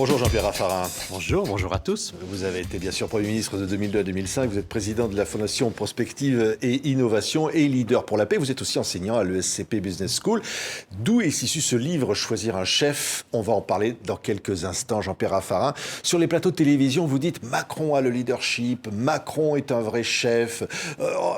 Bonjour Jean-Pierre Raffarin. Bonjour à tous. Vous avez été bien sûr Premier ministre de 2002 à 2005, vous êtes président de la Fondation Prospective et Innovation et leader pour la paix. Vous êtes aussi enseignant à l'ESCP Business School. D'où est issu ce livre, Choisir un chef. On va en parler dans quelques instants, Jean-Pierre Raffarin. Sur les plateaux de télévision, vous dites Macron a le leadership, Macron est un vrai chef.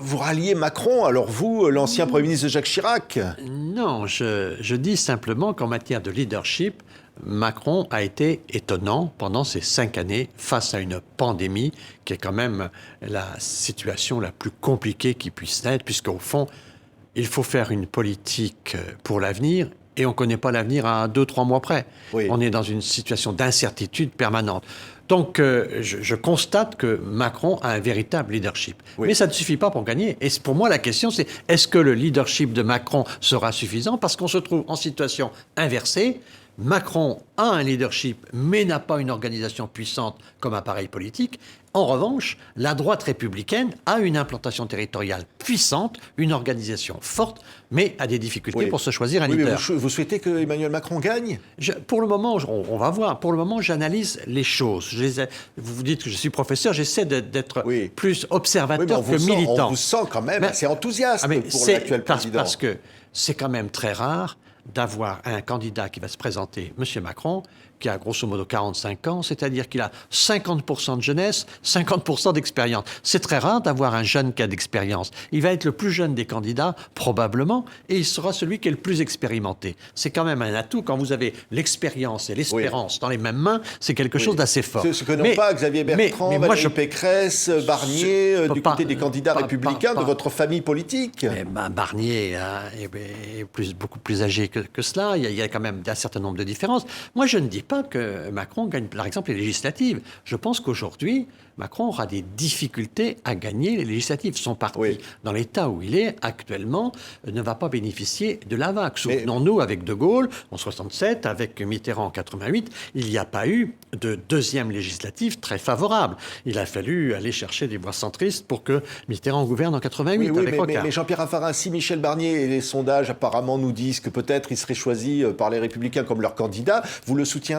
Vous ralliez Macron, alors vous, l'ancien Premier ministre de Jacques Chirac? Non, je dis simplement qu'en matière de leadership, Macron a été étonnant pendant ces 5 années face à une pandémie qui est quand même la situation la plus compliquée qui puisse être, puisqu'au fond, il faut faire une politique pour l'avenir et on ne connaît pas l'avenir à 2-3 mois près. Oui. On est dans une situation d'incertitude permanente. Donc, je constate que Macron a un véritable leadership. Oui. Mais ça ne suffit pas pour gagner. Et pour moi, la question, c'est est-ce que le leadership de Macron sera suffisant? Parce qu'on se trouve en situation inversée. Macron a un leadership, mais n'a pas une organisation puissante comme appareil politique. En revanche, la droite républicaine a une implantation territoriale puissante, une organisation forte, mais a des difficultés pour se choisir un leader. Mais vous souhaitez que Emmanuel Macron gagne? Pour le moment, on va voir. Pour le moment, j'analyse les choses. Vous dites que je suis professeur, j'essaie d'être plus observateur que militant. On vous sent quand même assez enthousiaste pour l'actuel président. Parce que c'est quand même très rare d'avoir un candidat qui va se présenter, M. Macron, qui a grosso modo 45 ans, c'est-à-dire qu'il a 50% de jeunesse, 50% d'expérience. C'est très rare d'avoir un jeune qui a d'expérience. Il va être le plus jeune des candidats, probablement, et il sera celui qui est le plus expérimenté. C'est quand même un atout. Quand vous avez l'expérience et l'espérance dans les mêmes mains, c'est quelque chose d'assez fort. Ce que n'ont pas Xavier Bertrand, Valérie Pécresse, Barnier, du côté des candidats républicains de votre famille politique. Barnier est beaucoup plus âgé que cela. Il y a quand même un certain nombre de différences. Moi, je ne dis pas que Macron gagne, par exemple, les législatives. Je pense qu'aujourd'hui, Macron aura des difficultés à gagner les législatives. Son parti, dans l'état où il est actuellement, ne va pas bénéficier de la vague. Souvenons-nous, avec De Gaulle, en 67, avec Mitterrand en 88, il n'y a pas eu de deuxième législative très favorable. Il a fallu aller chercher des voix centristes pour que Mitterrand gouverne en 88 avec Rocard. Mais Jean-Pierre Raffarin, si Michel Barnier et les sondages apparemment nous disent que peut-être il serait choisi par les Républicains comme leur candidat, vous le soutiendrez ?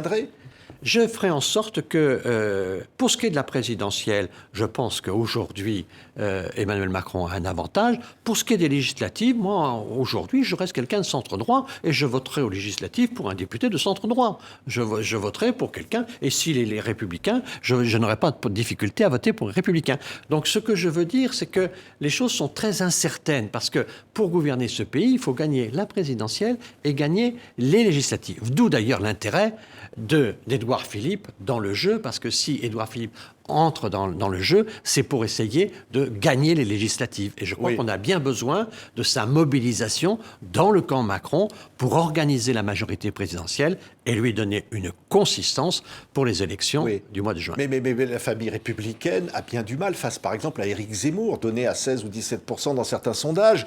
Je ferai en sorte que, pour ce qui est de la présidentielle, je pense qu'aujourd'hui, Emmanuel Macron a un avantage. Pour ce qui est des législatives, moi, aujourd'hui, je reste quelqu'un de centre-droit et je voterai aux législatives pour un député de centre-droit. Je voterai pour quelqu'un, et s'il est les Républicains, je n'aurai pas de difficulté à voter pour les Républicains. Donc, ce que je veux dire, c'est que les choses sont très incertaines parce que pour gouverner ce pays, il faut gagner la présidentielle et gagner les législatives. D'où d'ailleurs l'intérêt d'Édouard Philippe dans le jeu, parce que si Édouard Philippe entre dans le jeu, c'est pour essayer de gagner les législatives. Et je crois qu'on a bien besoin de sa mobilisation dans le camp Macron pour organiser la majorité présidentielle et lui donner une consistance pour les élections du mois de juin. Mais la famille républicaine a bien du mal face, par exemple, à Éric Zemmour, donné à 16 ou 17% dans certains sondages,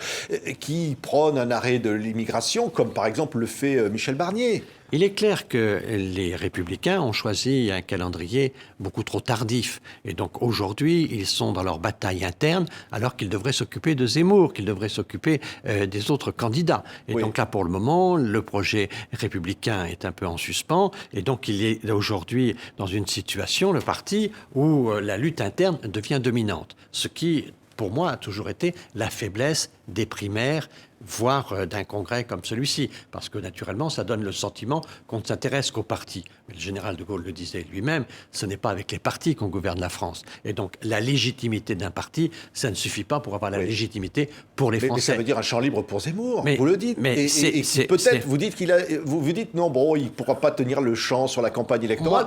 qui prône un arrêt de l'immigration, comme par exemple le fait Michel Barnier. Il est clair que les Républicains ont choisi un calendrier beaucoup trop tardif. Et donc aujourd'hui, ils sont dans leur bataille interne alors qu'ils devraient s'occuper de Zemmour, qu'ils devraient s'occuper des autres candidats. Et donc là, pour le moment, le projet républicain est un peu en suspens. Et donc il est aujourd'hui dans une situation, le parti, où la lutte interne devient dominante. Ce qui, pour moi, a toujours été la faiblesse des primaires, voire d'un congrès comme celui-ci. Parce que, naturellement, ça donne le sentiment qu'on ne s'intéresse qu'aux partis. Mais le général de Gaulle le disait lui-même, ce n'est pas avec les partis qu'on gouverne la France. Et donc, la légitimité d'un parti, ça ne suffit pas pour avoir la légitimité pour les Français. Mais ça veut dire un champ libre pour Zemmour, vous le dites. Et peut-être, vous dites, non, bon, il ne pourra pas tenir le champ sur la campagne électorale.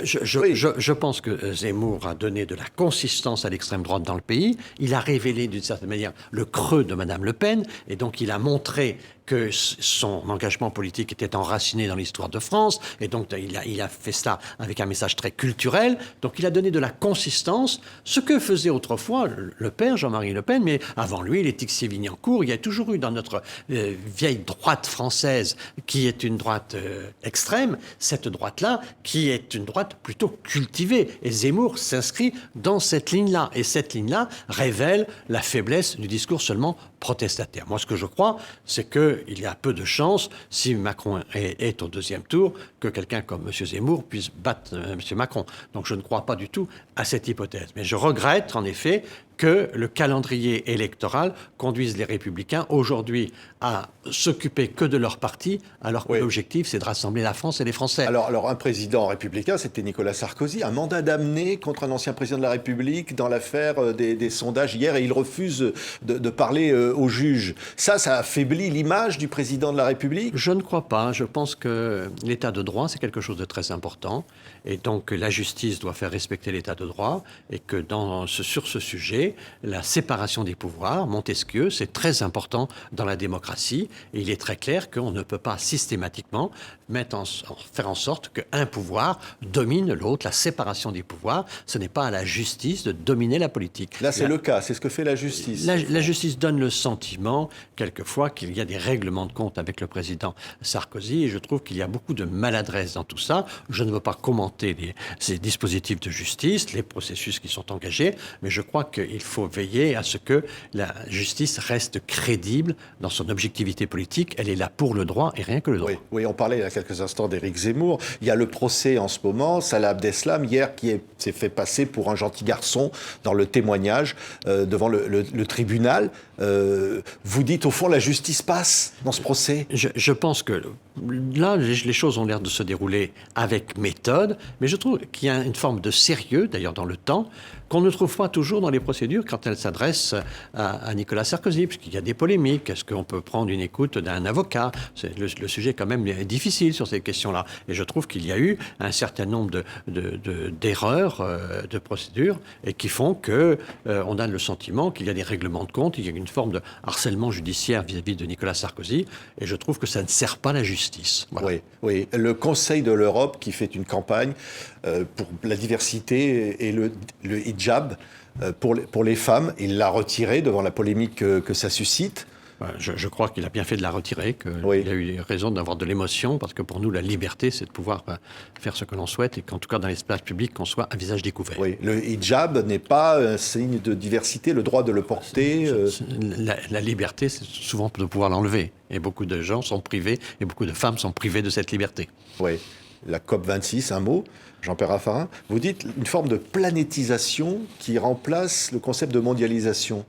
Je pense que Zemmour a donné de la consistance à l'extrême droite dans le pays. Il a révélé, d'une certaine manière, le creux de Mme Le Pen. Et donc, il a montré que son engagement politique était enraciné dans l'histoire de France. Et donc, il a fait cela avec un message très culturel. Donc, il a donné de la consistance. Ce que faisait autrefois le père, Jean-Marie Le Pen, mais avant lui, les Tixier-Vignan-Cour. Il y a toujours eu dans notre vieille droite française, qui est une droite extrême, cette droite-là, qui est une droite plutôt cultivée. Et Zemmour s'inscrit dans cette ligne-là. Et cette ligne-là révèle la faiblesse du discours seulement protestataire. Moi, ce que je crois, c'est que qu'il y a peu de chances, si Macron est au deuxième tour, que quelqu'un comme M. Zemmour puisse battre M. Macron. Donc je ne crois pas du tout à cette hypothèse. Mais je regrette, en effet, que le calendrier électoral conduise les Républicains aujourd'hui à s'occuper que de leur parti, alors que l'objectif, c'est de rassembler la France et les Français. Alors un président républicain, c'était Nicolas Sarkozy, un mandat d'amener contre un ancien président de la République dans l'affaire des sondages hier, et il refuse de parler aux juges. Ça affaiblit l'image du président de la République ? Je ne crois pas. Je pense que l'état de droit, c'est quelque chose de très important. Et donc, la justice doit faire respecter l'état de droit. Et que sur ce sujet, la séparation des pouvoirs, Montesquieu, c'est très important dans la démocratie. Et il est très clair qu'on ne peut pas systématiquement faire en sorte qu'un pouvoir domine l'autre. La séparation des pouvoirs, ce n'est pas à la justice de dominer la politique. Là, c'est le cas. C'est ce que fait la justice. La justice donne le sentiment, quelquefois, qu'il y a des règlements de compte avec le président Sarkozy. Et je trouve qu'il y a beaucoup de maladresse dans tout ça. Je ne veux pas commenter ces dispositifs de justice, les processus qui sont engagés, mais je crois qu'il faut veiller à ce que la justice reste crédible dans son objectivité politique. Elle est là pour le droit et rien que le droit. Oui, on parlait il y a quelques instants d'Éric Zemmour. Il y a le procès en ce moment, Salah Abdeslam, hier, qui s'est fait passer pour un gentil garçon dans le témoignage devant le tribunal. Vous dites, au fond, la justice passe dans ce procès ? Je pense que là, les choses ont l'air de se dérouler avec méthode, mais je trouve qu'il y a une forme de sérieux, d'ailleurs dans le temps, qu'on ne trouve pas toujours dans les procédures quand elles s'adressent à Nicolas Sarkozy, puisqu'il y a des polémiques. Est-ce qu'on peut prendre une écoute d'un avocat ? Le sujet quand même est difficile sur ces questions-là. Et je trouve qu'il y a eu un certain nombre d'erreurs de procédure et qui font qu'on a le sentiment qu'il y a des règlements de compte, il y a une forme de harcèlement judiciaire vis-à-vis de Nicolas Sarkozy. Et je trouve que ça ne sert pas la justice. Voilà. Oui. Le Conseil de l'Europe qui fait une campagne pour la diversité et le hijab pour les femmes, il l'a retiré devant la polémique que ça suscite. Je crois qu'il a bien fait de la retirer, qu'il a eu raison d'avoir de l'émotion, parce que pour nous, la liberté, c'est de pouvoir faire ce que l'on souhaite, et qu'en tout cas, dans l'espace public, qu'on soit à visage découvert. Oui, le hijab n'est pas un signe de diversité, le droit de le porter. La liberté, c'est souvent de pouvoir l'enlever. Et beaucoup de gens sont privés, et beaucoup de femmes sont privées de cette liberté. Oui. La COP26, un mot, Jean-Pierre Raffarin, vous dites une forme de planétisation qui remplace le concept de mondialisation.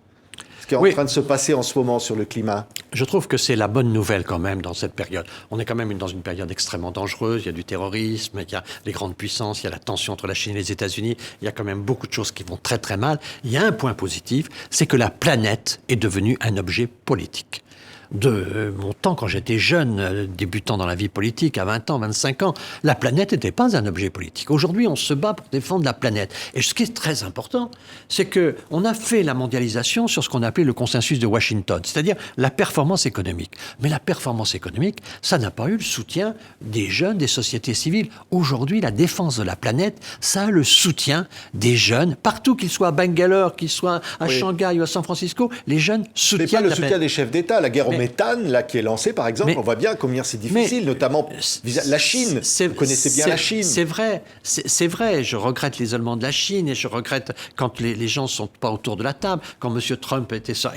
Ce qui est en train de se passer en ce moment sur le climat. Je trouve que c'est la bonne nouvelle quand même dans cette période. On est quand même dans une période extrêmement dangereuse. Il y a du terrorisme, il y a les grandes puissances, il y a la tension entre la Chine et les États-Unis. Il y a quand même beaucoup de choses qui vont très très mal. Il y a un point positif, c'est que la planète est devenue un objet politique. De mon temps, quand j'étais jeune, débutant dans la vie politique, à 20 ans, 25 ans, la planète n'était pas un objet politique. Aujourd'hui, on se bat pour défendre la planète. Et ce qui est très important, c'est qu'on a fait la mondialisation sur ce qu'on appelait le consensus de Washington, c'est-à-dire la performance économique. Mais la performance économique, ça n'a pas eu le soutien des jeunes, des sociétés civiles. Aujourd'hui, la défense de la planète, ça a le soutien des jeunes, partout qu'ils soient à Bangalore, qu'ils soient à Shanghai ou à San Francisco, les jeunes soutiennent la planète. C'est pas le soutien des chefs d'État, la guerre au méthane, là, qui est lancée, par exemple, on voit bien combien c'est difficile, notamment la Chine. Vous connaissez bien la Chine. C'est vrai. Je regrette l'isolement de la Chine et je regrette quand les gens ne sont pas autour de la table, quand M. Trump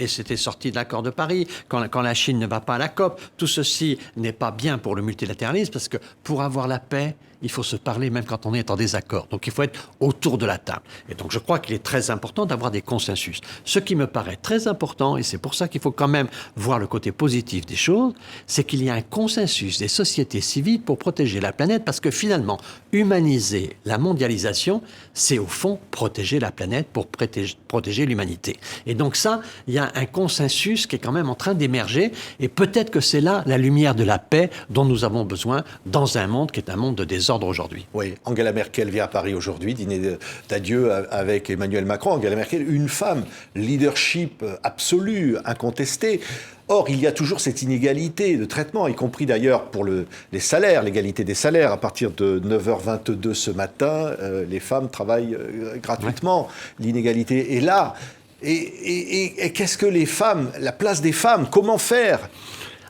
s'était sorti de l'accord de Paris, quand la Chine ne va pas à la COP. Tout ceci n'est pas bien pour le multilatéralisme parce que pour avoir la paix, il faut se parler même quand on est en désaccord. Donc il faut être autour de la table. Et donc je crois qu'il est très important d'avoir des consensus. Ce qui me paraît très important, et c'est pour ça qu'il faut quand même voir le côté positif des choses, c'est qu'il y a un consensus des sociétés civiles pour protéger la planète, parce que finalement, humaniser la mondialisation, c'est au fond protéger la planète pour protéger l'humanité. Et donc ça, il y a un consensus qui est quand même en train d'émerger, et peut-être que c'est là la lumière de la paix dont nous avons besoin dans un monde qui est un monde de désordre aujourd'hui. Oui, Angela Merkel vient à Paris aujourd'hui, dîner d'adieu avec Emmanuel Macron. Angela Merkel, une femme, leadership absolu, incontesté. Or, il y a toujours cette inégalité de traitement, y compris d'ailleurs pour les salaires, l'égalité des salaires. À partir de 9h22 ce matin, les femmes travaillent gratuitement. L'inégalité est là. Et qu'est-ce que les femmes, la place des femmes, comment faire ?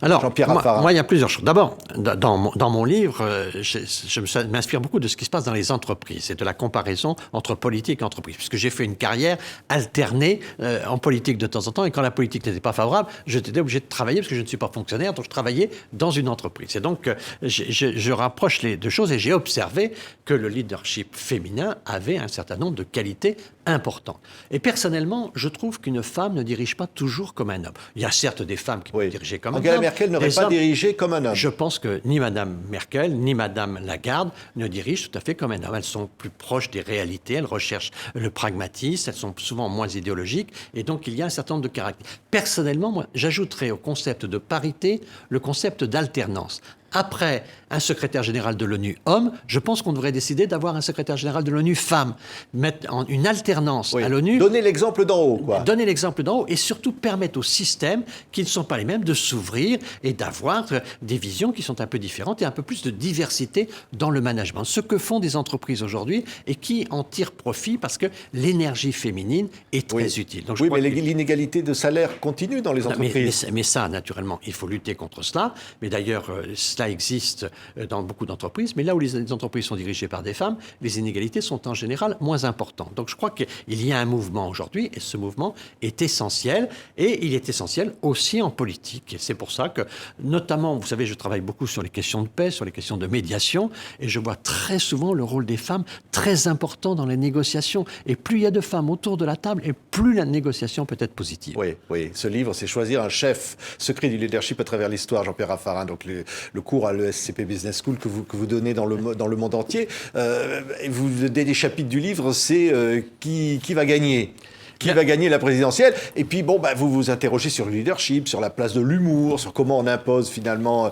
Alors, Jean-Pierre Raffarin? Moi, il y a plusieurs choses. D'abord, dans mon livre, je m'inspire beaucoup de ce qui se passe dans les entreprises et de la comparaison entre politique et entreprise, puisque j'ai fait une carrière alternée en politique de temps en temps, et quand la politique n'était pas favorable, j'étais obligé de travailler, parce que je ne suis pas fonctionnaire, donc je travaillais dans une entreprise. Et donc, je rapproche les deux choses, et j'ai observé que le leadership féminin avait un certain nombre de qualités importantes. Et personnellement, je trouve qu'une femme ne dirige pas toujours comme un homme. Il y a certes des femmes qui peuvent diriger comme un homme. Angela Merkel n'aurait pas dirigé comme un homme. Je pense que ni Mme Merkel, ni Mme Lagarde ne dirigent tout à fait comme un homme. Elles sont plus proches des réalités, elles recherchent le pragmatisme, elles sont souvent moins idéologiques, et donc il y a un certain nombre de caractères. Personnellement, moi, j'ajouterais au concept de parité le concept d'alternance. Après un secrétaire général de l'ONU homme, je pense qu'on devrait décider d'avoir un secrétaire général de l'ONU femme. Mettre en une alternance à l'ONU. Donner l'exemple d'en haut, quoi. Donner l'exemple d'en haut, et surtout permettre aux systèmes qui ne sont pas les mêmes de s'ouvrir et d'avoir des visions qui sont un peu différentes et un peu plus de diversité dans le management. Ce que font des entreprises aujourd'hui et qui en tirent profit parce que l'énergie féminine est très utile. Donc, mais l'inégalité de salaire continue dans les entreprises. Mais ça, naturellement, il faut lutter contre cela. Mais d'ailleurs, cela existe dans beaucoup d'entreprises, mais là où les entreprises sont dirigées par des femmes, les inégalités sont en général moins importantes. Donc je crois qu'il y a un mouvement aujourd'hui, et ce mouvement est essentiel, et il est essentiel aussi en politique. Et c'est pour ça que, notamment, vous savez, je travaille beaucoup sur les questions de paix, sur les questions de médiation, et je vois très souvent le rôle des femmes très important dans les négociations. Et plus il y a de femmes autour de la table, et plus la négociation peut être positive. Oui. Ce livre, c'est Choisir un chef, secret du leadership à travers l'histoire, Jean-Pierre Raffarin, donc le cours à l'ESCP Business School que vous donnez dans le monde entier. Des chapitres du livre, c'est qui va gagner. Qui va gagner la présidentielle? Et puis, vous vous interrogez sur le leadership, sur la place de l'humour, sur comment on impose finalement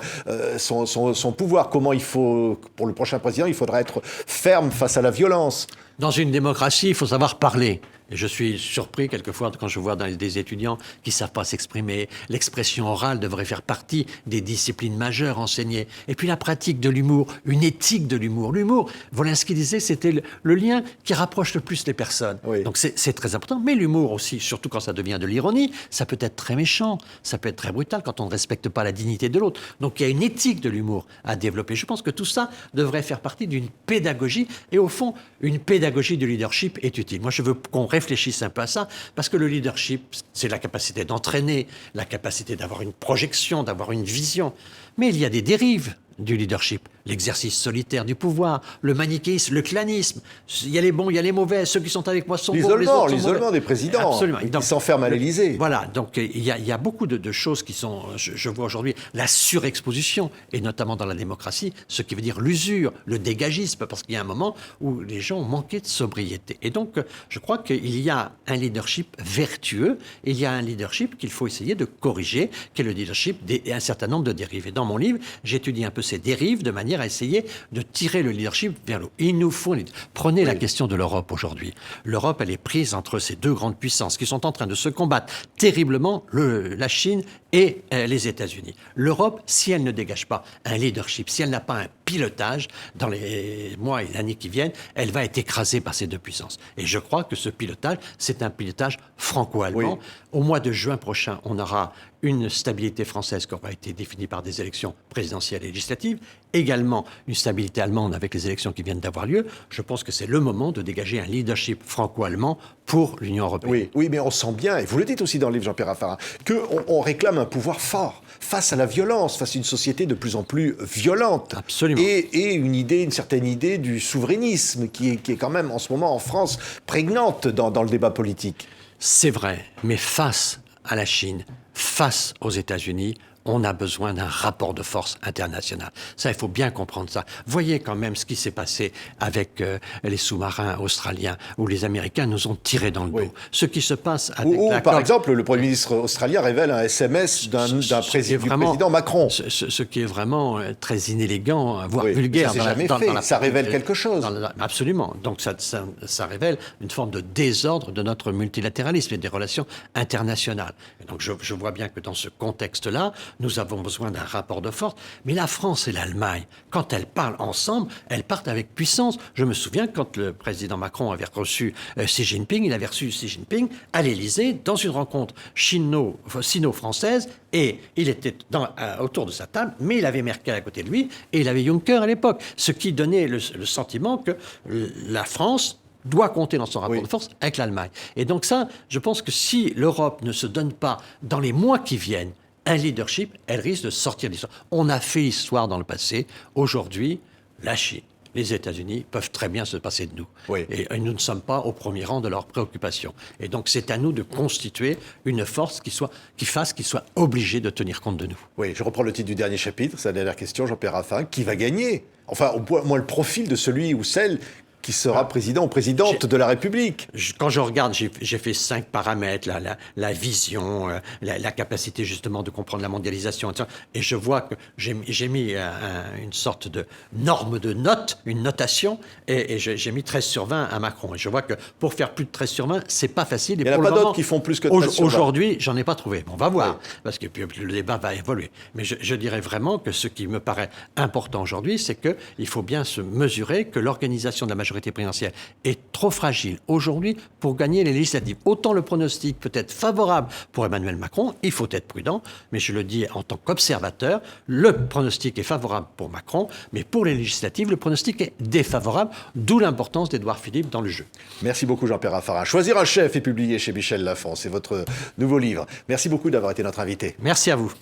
son pouvoir. Comment il faut, pour le prochain président, il faudra être ferme face à la violence. Dans une démocratie, il faut savoir parler. Et je suis surpris quelquefois quand je vois des étudiants qui ne savent pas s'exprimer. L'expression orale devrait faire partie des disciplines majeures enseignées. Et puis la pratique de l'humour, une éthique de l'humour. L'humour, Wolinski disait, c'était le lien qui rapproche le plus les personnes. Oui. Donc c'est très important. Mais l'humour aussi, surtout quand ça devient de l'ironie, ça peut être très méchant, ça peut être très brutal quand on ne respecte pas la dignité de l'autre. Donc il y a une éthique de l'humour à développer. Je pense que tout ça devrait faire partie d'une pédagogie. Et au fond, une pédagogie du leadership est utile. Moi, je veux qu'on réfléchisse un peu à ça, parce que le leadership, c'est la capacité d'entraîner, la capacité d'avoir une projection, d'avoir une vision. Mais il y a des dérives du leadership. L'exercice solitaire du pouvoir, le manichéisme, le clanisme. Il y a les bons, il y a les mauvais. Ceux qui sont avec moi sont bons, les autres sont mauvais. L'isolement des présidents. Absolument. Qui s'enferment à l'Élysée. Voilà. Donc, il y a beaucoup de choses qui sont... Je vois aujourd'hui la surexposition, et notamment dans la démocratie, ce qui veut dire l'usure, le dégagisme, parce qu'il y a un moment où les gens ont manqué de sobriété. Et donc, je crois qu'il y a un leadership vertueux, et il y a un leadership qu'il faut essayer de corriger, qui est le leadership d'un certain nombre de dérives. Et dans mon livre, j'étudie un peu ces dérives de manière à essayer de tirer le leadership vers le haut. Il nous faut... Prenez la question de l'Europe aujourd'hui. L'Europe, elle est prise entre ces deux grandes puissances qui sont en train de se combattre terriblement, la Chine et les États-Unis. L'Europe, si elle ne dégage pas un leadership, si elle n'a pas un pilotage, dans les mois et les années qui viennent, elle va être écrasée par ces deux puissances. Et je crois que ce pilotage, c'est un pilotage franco-allemand. Oui. Au mois de juin prochain, on aura une stabilité française qui aura été définie par des élections présidentielles et législatives, également une stabilité allemande avec les élections qui viennent d'avoir lieu. Je pense que c'est le moment de dégager un leadership franco-allemand pour l'Union européenne. Oui, mais on sent bien, et vous le dites aussi dans le livre, Jean-Pierre Raffarin, qu'on réclame un pouvoir fort face à la violence, face à une société de plus en plus violente. Absolument. Et une certaine idée du souverainisme qui est quand même en ce moment en France prégnante dans le débat politique. C'est vrai, mais face à la Chine, face aux États-Unis, on a besoin d'un rapport de force international. Ça, il faut bien comprendre ça. Voyez quand même ce qui s'est passé avec les sous-marins australiens, où les Américains nous ont tirés dans le dos. Oui. Ce qui se passe avec par exemple, le Premier ministre australien révèle un SMS du président Macron. Ce qui est vraiment très inélégant, voire vulgaire. Ça révèle quelque chose. Absolument. Donc ça révèle une forme de désordre de notre multilatéralisme et des relations internationales. Et donc je vois bien que dans ce contexte-là, nous avons besoin d'un rapport de force. Mais la France et l'Allemagne, quand elles parlent ensemble, elles partent avec puissance. Je me souviens quand le président Macron avait reçu Xi Jinping, il avait reçu Xi Jinping à l'Élysée dans une rencontre sino-française et il était autour de sa table, mais il avait Merkel à côté de lui et il avait Juncker à l'époque, ce qui donnait le sentiment que la France doit compter dans son rapport de force avec l'Allemagne. Et donc ça, je pense que si l'Europe ne se donne pas dans les mois qui viennent un leadership, elle risque de sortir de l'histoire. On a fait histoire dans le passé. Aujourd'hui, la Chine, les États-Unis peuvent très bien se passer de nous. Oui. Et nous ne sommes pas au premier rang de leurs préoccupations. Et donc, c'est à nous de constituer une force qui fasse qu'ils soient obligés de tenir compte de nous. Oui, je reprends le titre du dernier chapitre, c'est la dernière question, Jean-Pierre Raffarin. Qui va gagner? Enfin, au moins le profil de celui ou celle qui sera président ou présidente de la République. Quand je regarde, j'ai fait 5 paramètres, la vision, la capacité justement de comprendre la mondialisation, etc. Et je vois que j'ai mis une sorte de norme de note, une notation, et j'ai mis 13 sur 20 à Macron. Et je vois que pour faire plus de 13 sur 20, c'est pas facile. Il n'y en a pas d'autres qui font plus que 13 sur 20. Aujourd'hui, j'en ai pas trouvé. Bon, on va voir, parce que puis, le débat va évoluer. Mais je dirais vraiment que ce qui me paraît important aujourd'hui, c'est qu'il faut bien se mesurer que l'organisation de la majorité présidentielle est trop fragile aujourd'hui pour gagner les législatives. Autant le pronostic peut être favorable pour Emmanuel Macron, il faut être prudent, mais je le dis en tant qu'observateur, le pronostic est favorable pour Macron, mais pour les législatives, le pronostic est défavorable, d'où l'importance d'Édouard Philippe dans le jeu. Merci beaucoup Jean-Pierre Raffarin. Choisir un chef est publié chez Michel Lafon, c'est votre nouveau livre. Merci beaucoup d'avoir été notre invité. Merci à vous.